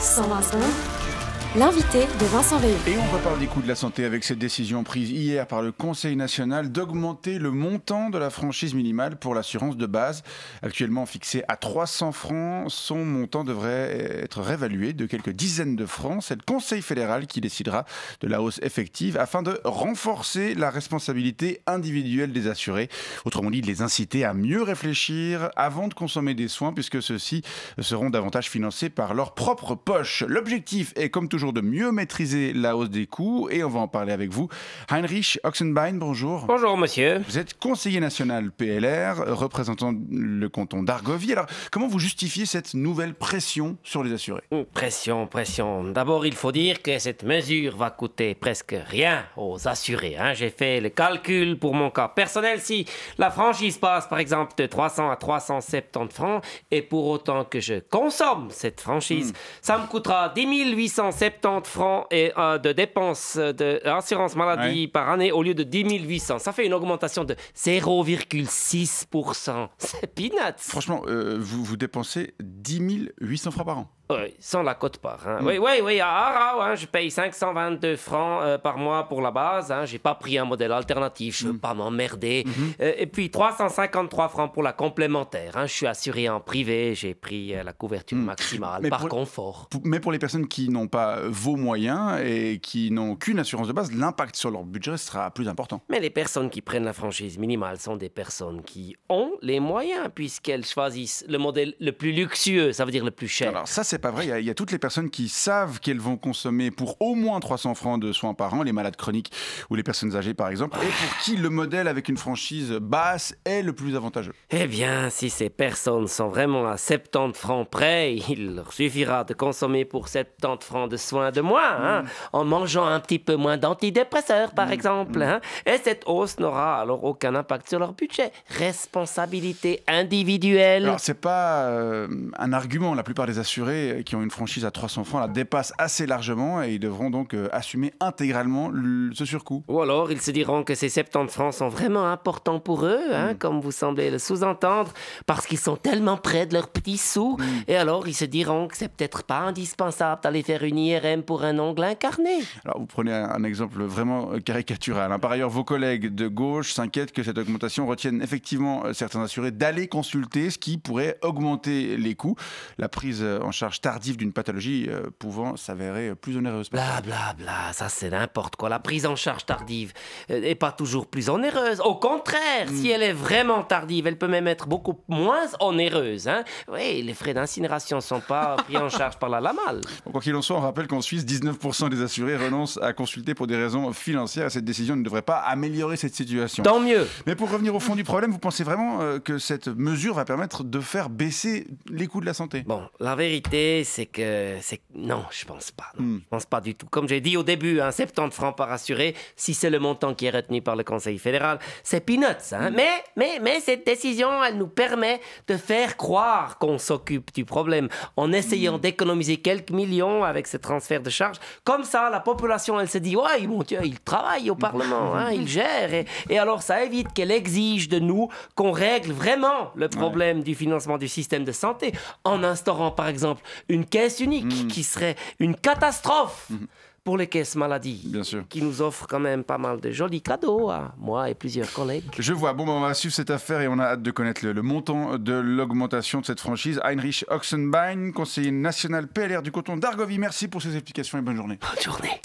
120 l'invité de Vincent Veillon. Et on reparle des coûts de la santé avec cette décision prise hier par le Conseil national d'augmenter le montant de la franchise minimale pour l'assurance de base. Actuellement fixé à 300 francs, son montant devrait être réévalué de quelques dizaines de francs. C'est le Conseil fédéral qui décidera de la hausse effective afin de renforcer la responsabilité individuelle des assurés. Autrement dit, de les inciter à mieux réfléchir avant de consommer des soins puisque ceux-ci seront davantage financés par leur propre poche. L'objectif est comme toujours de mieux maîtriser la hausse des coûts et on va en parler avec vous. Heinrich Oxenbein, bonjour. Bonjour monsieur. Vous êtes conseiller national PLR, représentant le canton d'Argovie. Alors, comment vous justifiez cette nouvelle pression sur les assurés ? Pression. D'abord, il faut dire que cette mesure va coûter presque rien aux assurés. J'ai fait le calcul pour mon cas personnel. Si la franchise passe par exemple de 300 à 370 francs et pour autant que je consomme cette franchise, ça me coûtera 10 870 francs et, de dépenses d'assurance maladie par année au lieu de 10 800. Ça fait une augmentation de 0,6%. C'est peanuts. Franchement, vous dépensez 10 800 francs par an. Oui, sans la cote-part. Oui, à Arau, je paye 522 francs par mois pour la base. J'ai pas pris un modèle alternatif, je veux pas m'emmerder. Et puis 353 francs pour la complémentaire. Je suis assuré en privé, j'ai pris la couverture maximale par confort. Mais pour les personnes qui n'ont pas vos moyens et qui n'ont qu'une assurance de base, l'impact sur leur budget sera plus important. Mais les personnes qui prennent la franchise minimale sont des personnes qui ont les moyens puisqu'elles choisissent le modèle le plus luxueux, ça veut dire le plus cher. Alors ça, c'est pas vrai. Il y a toutes les personnes qui savent qu'elles vont consommer pour au moins 300 francs de soins par an, les malades chroniques ou les personnes âgées par exemple, et pour qui le modèle avec une franchise basse est le plus avantageux. Eh bien, si ces personnes sont vraiment à 70 francs près, il leur suffira de consommer pour 70 francs de soins de moins, en mangeant un petit peu moins d'antidépresseurs par exemple. Et cette hausse n'aura alors aucun impact sur leur budget. Responsabilité individuelle. Alors, c'est pas un argument. La plupart des assurés qui ont une franchise à 300 francs la dépassent assez largement et ils devront donc assumer intégralement ce surcoût. Ou alors ils se diront que ces 70 francs sont vraiment importants pour eux, comme vous semblez le sous-entendre, parce qu'ils sont tellement près de leurs petits sous. Et alors ils se diront que c'est peut-être pas indispensable d'aller faire une IRM pour un ongle incarné. Alors vous prenez un exemple vraiment caricatural. Par ailleurs, vos collègues de gauche s'inquiètent que cette augmentation retienne effectivement certains assurés d'aller consulter, ce qui pourrait augmenter les coûts. La prise en charge tardive d'une pathologie pouvant s'avérer plus onéreuse. Blablabla, ça c'est n'importe quoi. La prise en charge tardive n'est pas toujours plus onéreuse. Au contraire, si elle est vraiment tardive, elle peut même être beaucoup moins onéreuse. Oui, les frais d'incinération ne sont pas pris en charge par la LAMAL. Bon, quoi qu'il en soit, on rappelle qu'en Suisse, 19% des assurés renoncent à consulter pour des raisons financières. Cette décision ne devrait pas améliorer cette situation. Tant mieux. Mais pour revenir au fond du problème, vous pensez vraiment que cette mesure va permettre de faire baisser les coûts de la santé ? Bon, la vérité, c'est que... Non, je pense pas. Je pense pas du tout. Comme j'ai dit au début, 70 francs par assuré, si c'est le montant qui est retenu par le Conseil fédéral, c'est peanuts. Mais cette décision, elle nous permet de faire croire qu'on s'occupe du problème en essayant d'économiser quelques millions avec ce transfert de charges. Comme ça, la population, elle se dit, ouais, mon Dieu, il travaille au Parlement, il gère. Et alors, ça évite qu'elle exige de nous qu'on règle vraiment le problème du financement du système de santé en instaurant, par exemple, une caisse unique qui serait une catastrophe pour les caisses maladie. Bien sûr. Qui nous offre quand même pas mal de jolis cadeaux à moi et plusieurs collègues. Je vois. Bon, on va suivre cette affaire et on a hâte de connaître le montant de l'augmentation de cette franchise. Heinrich Oxenbein, conseiller national PLR du canton d'Argovie. Merci pour ces explications et bonne journée. Bonne journée.